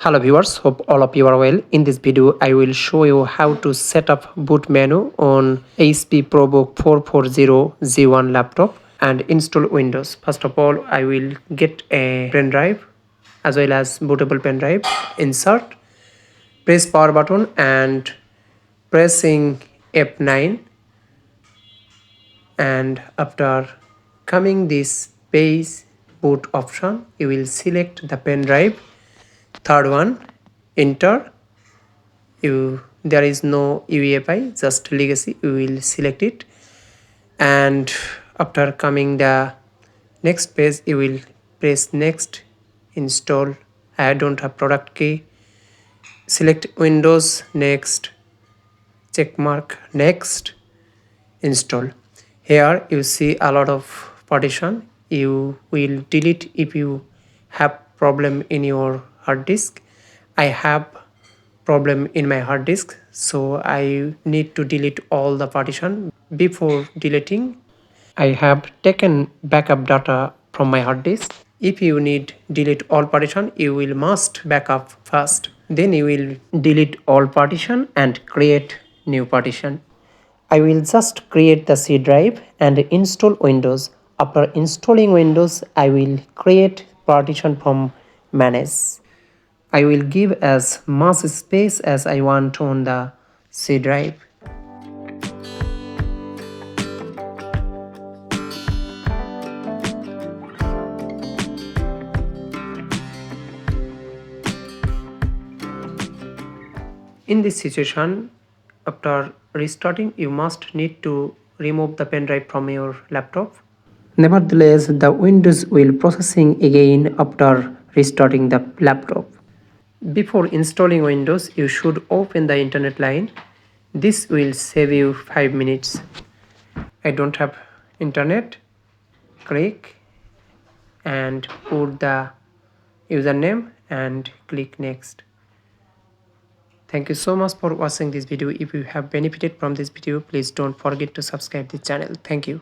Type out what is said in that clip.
Hello viewers, hope all of you are well. In this video, I will show you how to set up boot menu on HP Probook 440G1 laptop and install Windows. First of all, I will get a pen drive as well as bootable pen drive. Insert, press power button and pressing F9, and after coming this page boot option, you will select the pen drive. Third one, enter. There is no UEFI, just legacy. You will select it, and after coming the next page, you will press next, install. I don't have product key. Select Windows, next, check mark, next, install. Here you see a lot of partition. You will delete if you have problem in your hard disk. I have problem in my hard disk, so I need to delete all the partition. Before deleting, I have taken backup data from my hard disk. If you need delete all partition, you will must backup first, then you will delete all partition and create new partition. I will just create the C drive and install Windows. After installing Windows, I will create partition from manage. I will give as much space as I want on the C drive. In this situation, after restarting, you must need to remove the pen drive from your laptop. Nevertheless, the Windows will processing again after restarting the laptop. Before installing Windows, you should open the internet line. This will save you 5 minutes. I don't have internet. Click and put the username and click next. Thank you so much for watching this video. If you have benefited from this video, please don't forget to subscribe this channel. Thank you.